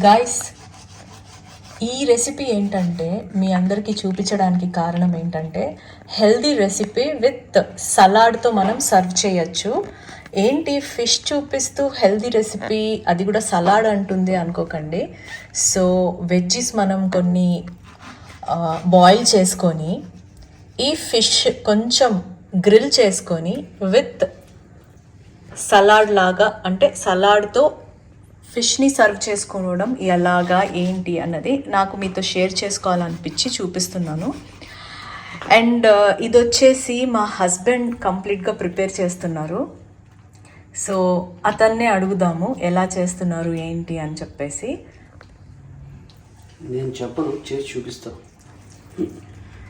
Guys, ఈ recipe ఏంటంటే మీ అందరికీ చూపించడానికి కారణం ఏంటంటే హెల్దీ రెసిపీ విత్ సలాడ్తో మనం సర్వ్ చేయొచ్చు. ఏంటి ఫిష్ చూపిస్తూ హెల్దీ రెసిపీ, అది కూడా సలాడ్ అంటుంది అనుకోకండి. సో వెజ్జీస్ మనం కొన్ని బాయిల్ చేసుకొని ఈ ఫిష్ కొంచెం గ్రిల్ చేసుకొని విత్ సలాడ్ లాగా, అంటే సలాడ్తో ఫిష్ని సర్వ్ చేసుకోవడం ఎలాగా ఏంటి అన్నది నాకు మీతో షేర్ చేసుకోవాలనిపించి చూపిస్తున్నాను. అండ్ ఇది వచ్చేసి మా హస్బెండ్ కంప్లీట్గా ప్రిపేర్ చేస్తున్నారు. సో అతన్నే అడుగుదాము ఎలా చేస్తున్నారు ఏంటి అని చెప్పేసి. నేను చెప్పను, చేసి చూపిస్తాను.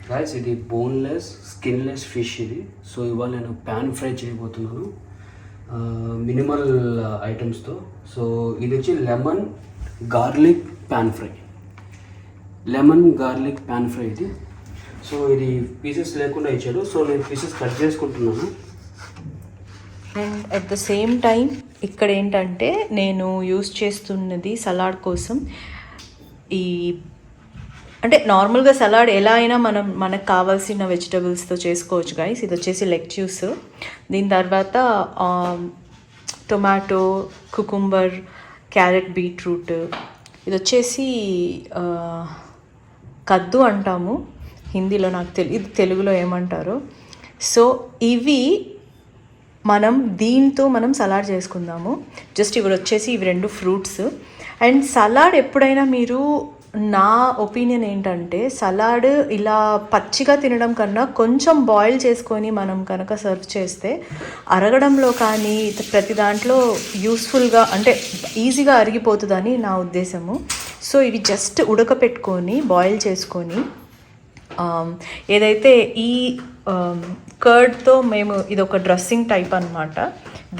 గాయస్, ఇది బోన్లెస్ స్కిన్లెస్ ఫిష్ ఇది. సో ఇవాళ నేను ప్యాన్ ఫ్రై చేయబోతున్నాను మినిమల్ ఐటమ్స్తో. సో ఇది వచ్చి లెమన్ గార్లిక్ ప్యాన్ ఫ్రై ఇది. సో ఇది పీసెస్ లేకుండా ఇచ్చాడు. సో నేను పీసెస్ కట్ చేసుకుంటున్నాను. And at the same time ఇక్కడ ఏంటంటే నేను యూస్ చేస్తున్నది సలాడ్ కోసం ఈ, అంటే నార్మల్గా సలాడ్ ఎలా అయినా మనకు కావాల్సిన వెజిటబుల్స్తో చేసుకోవచ్చు గైస్. ఇది వచ్చేసి లెట్యూస్, దీని తర్వాత టొమాటో, కుకుంబర్, క్యారెట్, బీట్రూట్. ఇది వచ్చేసి కద్దు అంటాము హిందీలో, నాకు ఇది తెలుగులో ఏమంటారో. సో ఇవి దీంతో మనం సలాడ్ చేసుకుందాము. జస్ట్ ఇవి వచ్చేసి ఇవి రెండు ఫ్రూట్స్. అండ్ సలాడ్ ఎప్పుడైనా మీరు, నా ఒపీనియన్ ఏంటంటే సలాడ్ ఇలా పచ్చిగా తినడం కన్నా కొంచెం బాయిల్ చేసుకొని మనం కనుక సర్వ్ చేస్తే అరగడంలో కానీ ప్రతి దాంట్లో యూస్ఫుల్గా, అంటే ఈజీగా అరిగిపోతుందని నా ఉద్దేశము. సో ఇవి జస్ట్ ఉడకపెట్టుకొని బాయిల్ చేసుకొని ఏదైతే ఈ కర్డ్తో మేము, ఇది ఒక డ్రెస్సింగ్ టైప్ అనమాట,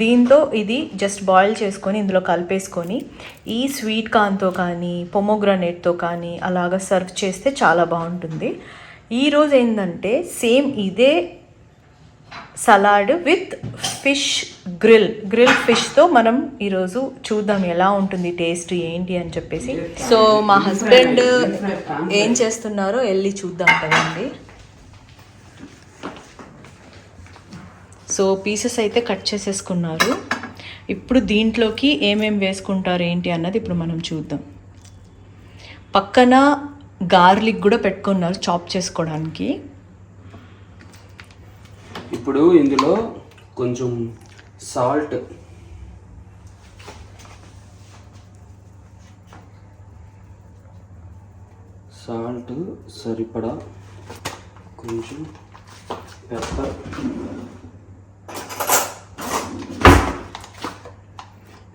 దీంతో ఇది జస్ట్ బాయిల్ చేసుకొని ఇందులో కలిపేసుకొని ఈ స్వీట్ కార్న్తో కానీ పొమోగ్రానేట్తో కానీ అలాగా సర్వ్ చేస్తే చాలా బాగుంటుంది. ఈరోజు ఏంటంటే సేమ్ ఇదే సలాడ్ విత్ ఫిష్ గ్రిల్ ఫిష్తో మనం ఈరోజు చూద్దాం ఎలా ఉంటుంది టేస్ట్ ఏంటి అని చెప్పేసి. సో మా హస్బెండ్ ఏం చేస్తున్నారో వెళ్ళి చూద్దాం కదండి. సో పీసెస్ అయితే కట్ చేసేసుకున్నారు. ఇప్పుడు దీంట్లోకి ఏమేం వేసుకుంటారు ఏంటి అన్నది ఇప్పుడు మనం చూద్దాం. పక్కన గార్లిక్ కూడా పెట్టుకున్నారు చాప్ చేసుకోవడానికి. ఇప్పుడు ఇందులో కొంచెం సాల్ట్, సరిపడా, కొంచెం పెప్పర్,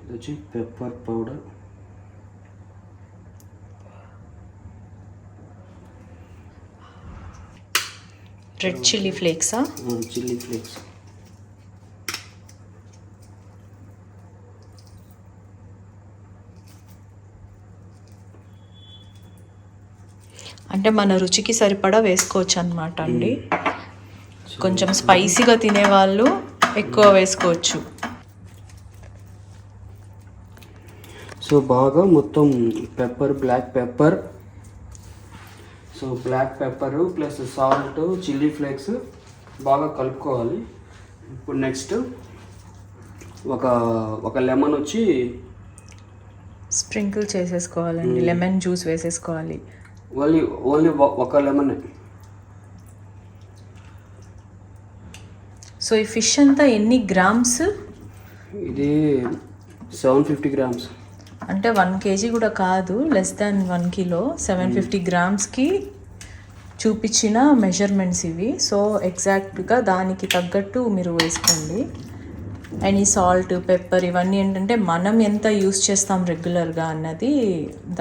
ఇది వచ్చి పెప్పర్ పౌడర్, రెడ్ చిల్లీ ఫ్లేక్సా, చిల్లీ ఫ్లేక్స్, అంటే మన రుచికి సరిపడా వేసుకోవచ్చు అన్నమాట అండి. కొంచెం స్పైసీగా తినేవాళ్ళు ఎక్కువ వేసుకోవచ్చు. సో బాగా మొత్తం pepper, black pepper, so black pepper plus salt, chilli flakes బాగా కలుపుకోవాలి. ఇప్పుడు నెక్స్ట్ ఒక లెమన్ వచ్చి స్ప్రింకిల్ చేసేసుకోవాలండి, లెమన్ జ్యూస్ వేసేసుకోవాలి. ఓన్లీ ఒక లెమన్. సో ఈ ఫిష్ అంతా ఎన్ని గ్రామ్స్? ఇది 750 గ్రామ్స్, అంటే 1 kg కూడా కాదు, లెస్ దాన్ 1 kilo. 750 గ్రామ్స్కి చూపించిన మెజర్మెంట్స్ ఇవి. సో ఎగ్జాక్ట్గా దానికి తగ్గట్టు మీరు వేసుకోండి. అండ్ ఈ సాల్ట్, పెప్పర్ ఇవన్నీ ఏంటంటే మనం ఎంత యూస్ చేస్తాం రెగ్యులర్గా అన్నది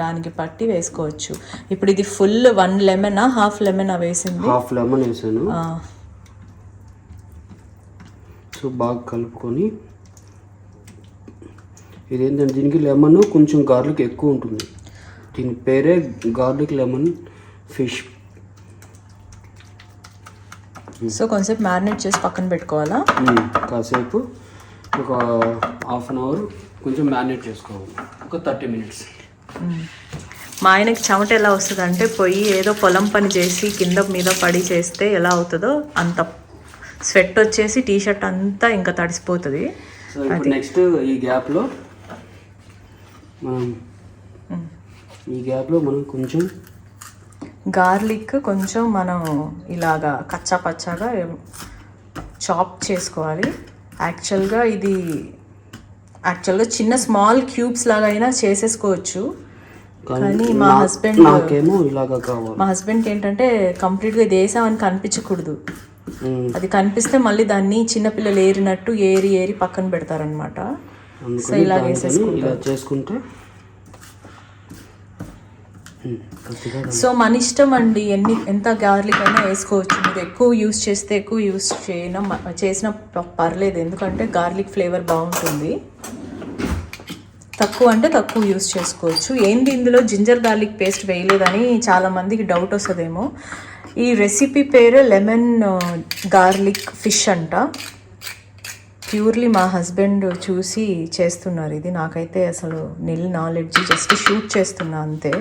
దానికి పట్టి వేసుకోవచ్చు. ఇప్పుడు ఇది ఫుల్ 1 లెమనా హాఫ్ లెమనా వేసింది? హాఫ్ లెమన్ వేసాను. సో బాగా కలుపుకొని, ఇదేంటంటే దీనికి లెమన్ కొంచెం గార్లిక్ ఎక్కువ ఉంటుంది. దీని పేరే గార్లిక్ లెమన్ ఫిష్. సో కొంచెంసేపు మ్యారినేట్ చేసి పక్కన పెట్టుకోవాలా? కాసేపు ఒక హాఫ్ అన్ అవర్ కొంచెం మ్యారినేట్ చేసుకోవాలి, ఒక 30 minutes. మా ఆయనకి చెమట ఎలా వస్తుంది అంటే పొయ్యి ఏదో పొలం పని చేసి కింద మీద పడి చేస్తే ఎలా అవుతుందో అంత స్వెట్ వచ్చేసి టీ షర్ట్ అంతా ఇంకా తడిసిపోతుంది. సో ఇప్పుడు నెక్స్ట్ ఈ గ్యాప్లో మనం కొంచెం గార్లిక్ కొంచెం మనం ఇలాగా కచ్చా పచ్చాగా చాప్ చేసుకోవాలి. యాక్చువల్గా చిన్న స్మాల్ క్యూబ్స్ లాగా అయినా చేసేసుకోవచ్చు, కానీ మా హస్బెండ్కి ఏంటంటే కంప్లీట్గా ఇది వేసామని కనిపించకూడదు. అది కనిపిస్తే మళ్ళీ దాన్ని చిన్నపిల్లలు ఏరినట్టు ఏరి పక్కన పెడతారనమాట. సో ఇలా చేసుకుంటే సో మన ఇష్టం అండి, ఎంత గార్లిక్ అయినా వేసుకోవచ్చు. మీరు ఎక్కువ యూస్ చేస్తే ఎక్కువ యూస్ చేసిన పర్లేదు, ఎందుకంటే గార్లిక్ ఫ్లేవర్ బాగుంటుంది. తక్కువ అంటే తక్కువ యూస్ చేసుకోవచ్చు. ఏంటి ఇందులో జింజర్ గార్లిక్ పేస్ట్ వేయలేదని చాలామందికి డౌట్ వస్తుందేమో. ఈ రెసిపీ పేరు లెమన్ గార్లిక్ ఫిష్ అంట. ప్యూర్లీ మా హస్బెండ్ చూసి చేస్తున్నారు ఇది. నాకైతే అసలు నిల్ నాలెడ్జ్, జస్ట్ షూట్ చేస్తున్నా అంతే.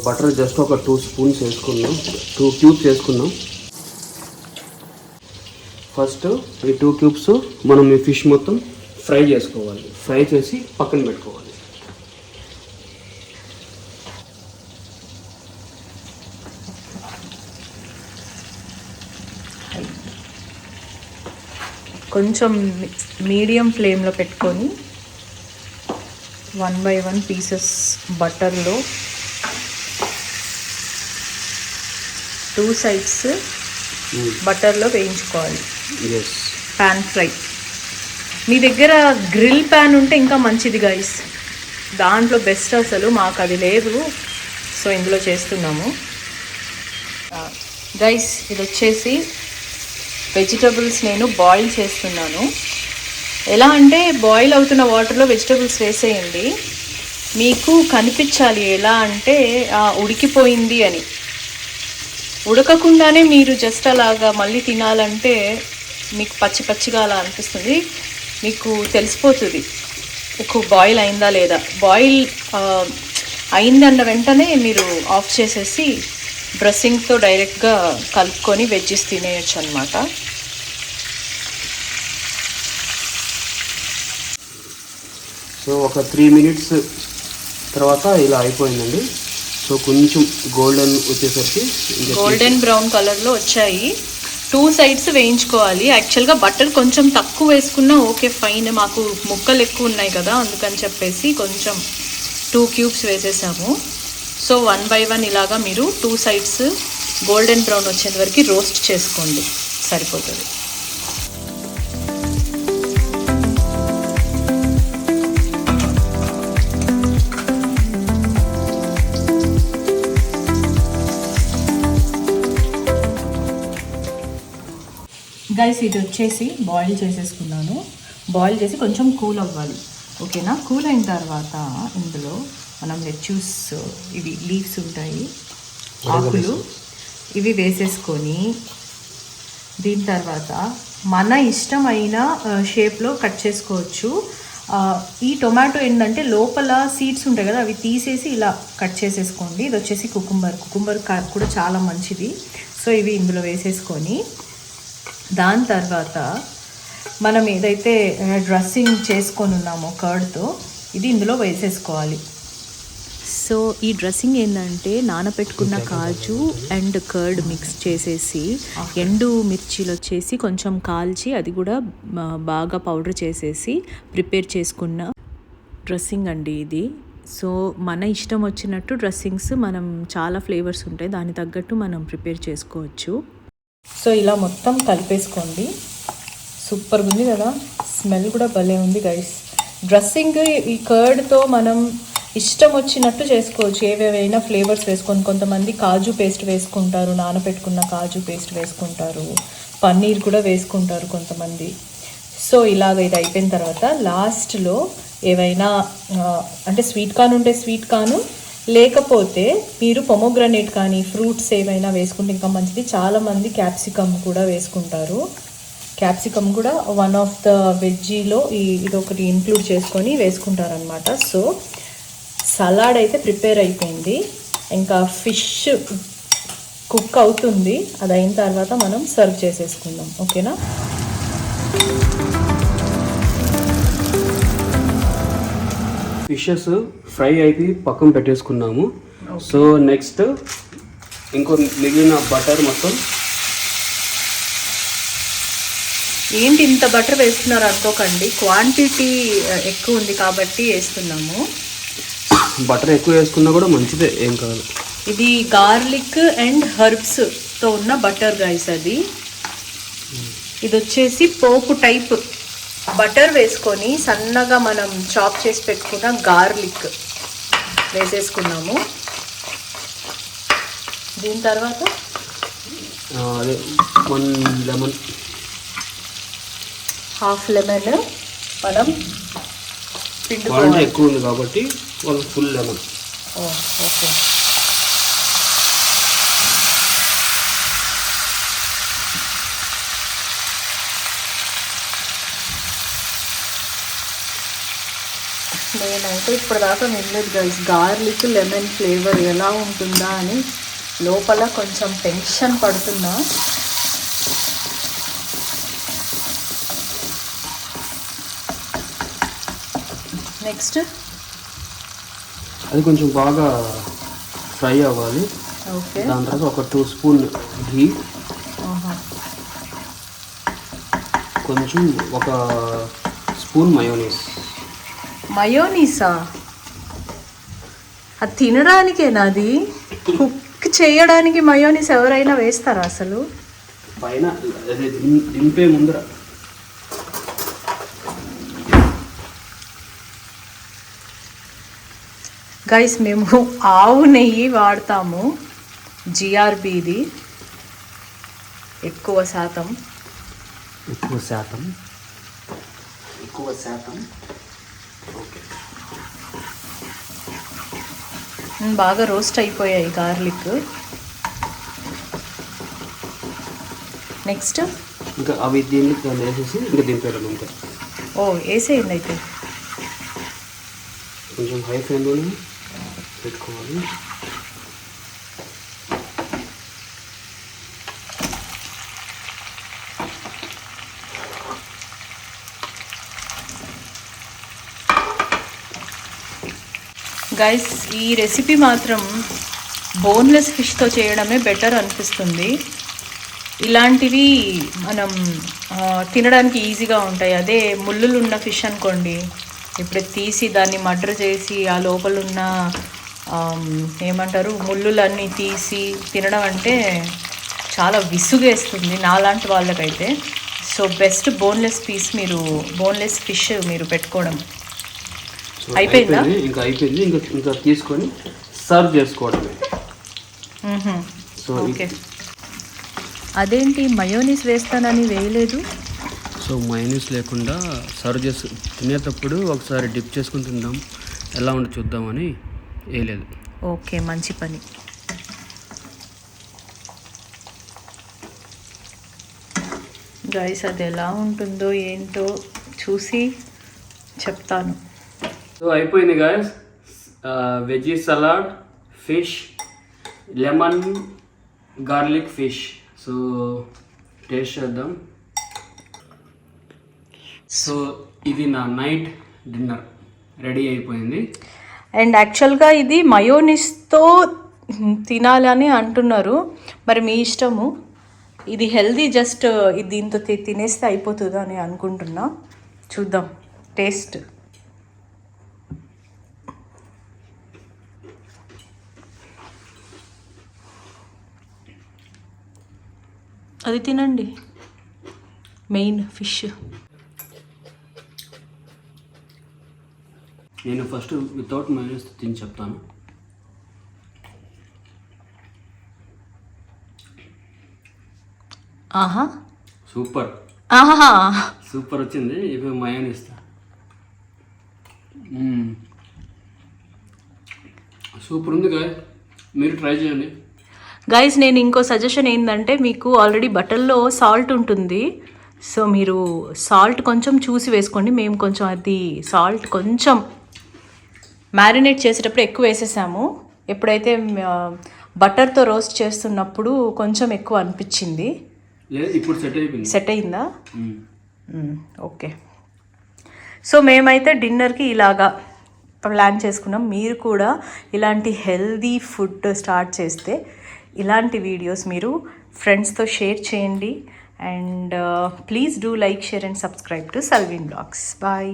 బటర్ జస్ట్ ఒక 2 స్పూన్స్ వేసుకున్నాం, 2 క్యూబ్స్ వేసుకున్నాం. ఫస్ట్ ఈ 2 క్యూబ్స్ మనం ఈ ఫిష్ మొత్తం ఫ్రై చేసుకోవాలి. ఫ్రై చేసి పక్కన పెట్టుకోవాలి. కొంచెం మీడియం ఫ్లేమ్లో పెట్టుకొని 1 by 1 పీసెస్ బటర్లో 2 sides బటర్లో వేయించుకోవాలి. Pan fry. మీ దగ్గర గ్రిల్ ప్యాన్ ఉంటే ఇంకా మంచిది గైస్, దాంట్లో బెస్ట్. అసలు మాకు అది లేదు, సో ఇందులో చేస్తున్నాము. గైస్ ఇది వచ్చేసి వెజిటబుల్స్ నేను బాయిల్ చేస్తున్నాను. ఎలా అంటే బాయిల్ అవుతున్న వాటర్లో వెజిటబుల్స్ వేసేయండి. మీకు కనిపించాలి ఎలా అంటే ఉడికిపోయింది అని. ఉడకకుండానే మీరు జస్ట్ అలాగా మళ్ళీ తినాలంటే మీకు పచ్చిగా అలా అనిపిస్తుంది. మీకు తెలిసిపోతుంది బాయిల్ అయిందా లేదా. బాయిల్ అయిందన్న వెంటనే మీరు ఆఫ్ చేసేసి డ్రెస్సింగ్తో డైరెక్ట్గా కలుపుకొని వెజ్జెస్ తినేయచ్చు అనమాట. సో ఒక 3 minutes తర్వాత ఇలా అయిపోయిందండి. సో కొంచెం గోల్డెన్ బ్రౌన్ కలర్లో వచ్చాయి. 2 sides వేయించుకోవాలి. యాక్చువల్గా బటర్ కొంచెం తక్కువ వేసుకున్నా ఓకే ఫైన్, మాకు ముక్కలు ఎక్కువ ఉన్నాయి కదా అందుకని చెప్పేసి కొంచెం 2 క్యూబ్స్ వేసేసాము. సో 1 by 1 ఇలాగా మీరు 2 sides గోల్డెన్ బ్రౌన్ వచ్చేంత వరకు రోస్ట్ చేసుకోండి, సరిపోతుంది. గైస్ ఇది వచ్చేసి బాయిల్ చేసేసుకున్నాను. బాయిల్ చేసి కొంచెం కూల్ అవ్వాలి, ఓకేనా. కూల్ అయిన తర్వాత ఇందులో మనం లెట్యూస్, ఇవి లీవ్స్ ఉంటాయి, ఆకులు, ఇవి వేసేసుకొని దీని తర్వాత మన ఇష్టమైన షేప్లో కట్ చేసుకోవచ్చు. ఈ టొమాటో ఏంటంటే లోపల సీడ్స్ ఉంటాయి కదా, అవి తీసేసి ఇలా కట్ చేసేసుకోండి. ఇది వచ్చేసి కుకుంబర్ కూడా చాలా మంచిది. సో ఇవి ఇందులో వేసేసుకొని దాని తర్వాత మనం ఏదైతే డ్రెస్సింగ్ చేసుకొని ఉన్నామో కర్డ్తో, ఇది ఇందులో వేసేసుకోవాలి. సో ఈ డ్రెస్సింగ్ ఏంటంటే నానబెట్టుకున్న కాజు అండ్ కర్డ్ మిక్స్ చేసేసి, ఎండు మిర్చీలు వచ్చేసి కొంచెం కాల్చి అది కూడా బాగా పౌడర్ చేసేసి ప్రిపేర్ చేసుకున్న డ్రెస్సింగ్ అండి ఇది. సో మన ఇష్టం వచ్చినట్టు డ్రెస్సింగ్స్ మనం చాలా ఫ్లేవర్స్ ఉంటాయి, దాని తగ్గట్టు మనం ప్రిపేర్ చేసుకోవచ్చు. సో ఇలా మొత్తం కలిపేసుకోండి. సూపర్గా ఉంది కదా, స్మెల్ కూడా భలే ఉంది గైస్. డ్రెస్సింగ్ ఈ కర్డ్తో మనం ఇష్టం వచ్చినట్టు చేసుకోవచ్చు, ఏవేవైనా ఫ్లేవర్స్ వేసుకొని. కొంతమంది కాజు పేస్ట్ వేసుకుంటారు, నానబెట్టుకున్న కాజు పేస్ట్ వేసుకుంటారు, పన్నీర్ కూడా వేసుకుంటారు కొంతమంది. సో ఇలాగ ఇది అయిపోయిన తర్వాత లాస్ట్లో ఏవైనా అంటే స్వీట్ కార్న్ ఉంటే స్వీట్ కార్న్, లేకపోతే మీరు పొమోగ్రనేట్ కానీ ఫ్రూట్స్ ఏవైనా వేసుకుంటే ఇంకా మంచిది. చాలామంది క్యాప్సికమ్ కూడా వేసుకుంటారు. క్యాప్సికమ్ కూడా వన్ ఆఫ్ ద వెజ్జీలో ఇది ఒకటి ఇంక్లూడ్ చేసుకొని వేసుకుంటారనమాట. సో సలాడ్ అయితే ప్రిపేర్ అయిపోయింది. ఇంకా ఫిష్ కుక్ అవుతుంది. అది అయిన తర్వాత మనం సర్వ్ చేసేసుకుందాం. ఓకేనా? ఫిషెస్ ఫ్రై అయిపోయి పక్కన పెట్టేసుకున్నాము. సో నెక్స్ట్ ఇంకో మిగిలిన బటర్ మొత్తం. ఏంటి ఇంత బటర్ వేస్తున్నారు అనుకోకండి, క్వాంటిటీ ఎక్కువ ఉంది కాబట్టి వేస్తున్నాము. బటర్ ఎక్కువ వేసుకున్నా కూడా మంచిదే, ఏం కాదు. ఇది గార్లిక్ అండ్ హర్బ్స్తో ఉన్న బటర్ గైస్. ఇది వచ్చేసి పోపు టైప్ బటర్ వేసుకొని సన్నగా మనం చాప్ చేసి పెట్టుకున్న గార్లిక్ వేసేసుకున్నాము. దీని తర్వాత అదే 1 లెమన్, హాఫ్ లెమన్ మనం క్వాంటిటీ ఎక్కువ ఉంది కాబట్టి 1 ఫుల్ లెమన్. ఓకే. నేనైతే ఇప్పటిదాకా వినలేదు గైస్ గార్లిక్ లెమన్ ఫ్లేవర్ ఎలా ఉంటుందా అని. లోపల కొంచెం టెన్షన్ పడుతున్నా. నెక్స్ట్ అది కొంచెం బాగా ఫ్రై అవ్వాలి. ఓకే. దాని తర్వాత ఒక 2 స్పూన్ ఘీ, కొంచెం 1 స్పూన్ మయోనీస్. మయోనీసా? అది తినడానికేనా? అది కుక్ చేయడానికి మయోనీస్ ఎవరైనా వేస్తారా అసలు? పైన అదే దింపే ముందర. గైస్ మేము ఆవు నెయ్యి వాడతాము, జిఆర్బిది ఎక్కువ శాతం. ఓకే. బాగా రోస్ట్ అయిపోయాయి గార్లిక్. నెక్స్ట్ ఇంకా అవి దీనికి వేసేసి ఇంకా దింపేయడం అంతే. వేసేయండి అయితే. కొంచెం హై ఫ్లేమ్లోనే పెట్టుకోవాలి. గైస్ ఈ రెసిపీ మాత్రం బోన్లెస్ ఫిష్తో చేయడమే బెటర్ అనిపిస్తుంది. ఇలాంటివి మనం తినడానికి ఈజీగా ఉంటాయి. అదే ముళ్ళులు ఉన్న ఫిష్ అనుకోండి, ఇప్పుడు తీసి దాన్ని మర్డర్ చేసి ఆ లోపల ఉన్న ఏమంటారు ముళ్ళులన్నీ తీసి తినడం అంటే చాలా విసుగేస్తుంది నాలాంటి వాళ్ళకైతే. సో బెస్ట్ బోన్లెస్ ఫిష్ మీరు పెట్టుకోవడం. అయిపోయిందా? ఇంకా అయిపోయింది. ఇంకా తీసుకొని సర్వ్ చేసుకోవడమే. So okay. అదేంటి మయోనీస్ వేస్తానని వేయలేదు? సో మయోనీస్ లేకుండా సర్వ్ చేసి తినేటప్పుడు ఒకసారి డిప్ చేసుకుని తిందాం, ఎలా ఉండి చూద్దామని వేయలేదు. ఓకే, మంచి పని. గైస్ అది ఎలా ఉంటుందో ఏంటో చూసి చెప్తాను. సో అయిపోయింది guys, veggie salad, fish, lemon garlic fish. So taste చేద్దాం. సో ఇది నా నైట్ డిన్నర్ రెడీ అయిపోయింది. అండ్ యాక్చువల్గా ఇది మయోనీస్తో తినాలని అంటున్నారు, మరి మీ ఇష్టము. ఇది హెల్దీ, జస్ట్ దీంతో తినేస్తే అయిపోతుంది అని అనుకుంటున్నా. చూద్దాం టేస్ట్. అది తినండి, మెయిన్ ఫిష్. నేను ఫస్ట్ వితౌట్ మైనస్ తిని చెప్తాను. ఆహా, సూపర్. ఆహా, సూపర్ వచ్చింది. ఇప్పుడు మయోనీస్ సూపర్ ఉంది గాయ్, మీరు ట్రై చేయండి. గైస్ నేను ఇంకో సజెషన్ ఏంటంటే, మీకు ఆల్రెడీ బటర్లో సాల్ట్ ఉంటుంది, సో మీరు సాల్ట్ కొంచెం చూసి వేసుకోండి. మేము కొంచెం అది సాల్ట్ కొంచెం మ్యారినేట్ చేసేటప్పుడు ఎక్కువ వేసేసాము. ఎప్పుడైతే బటర్తో రోస్ట్ చేస్తున్నప్పుడు కొంచెం ఎక్కువ అనిపించింది. ఇప్పుడు సెట్ అయిందా? ఓకే. సో మేమైతే డిన్నర్కి ఇలాగా ప్లాన్ చేసుకున్నాం. మీరు కూడా ఇలాంటి హెల్దీ ఫుడ్ స్టార్ట్ చేస్తే ఇలాంటి వీడియోస్ మీరు ఫ్రెండ్స్తో షేర్ చేయండి. And please do like, share and subscribe to Selvin Vlogs. Bye.